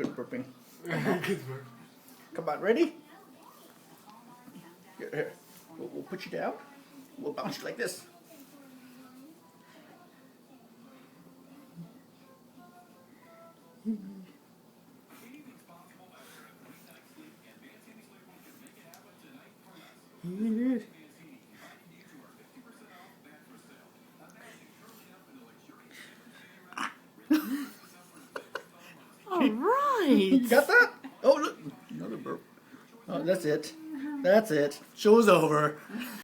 Good burping. Come on, ready? Here. We'll put you down. We'll bounce you like this. All right. You got that? Oh, look. Another burp. Oh, that's it. That's it. Show's over.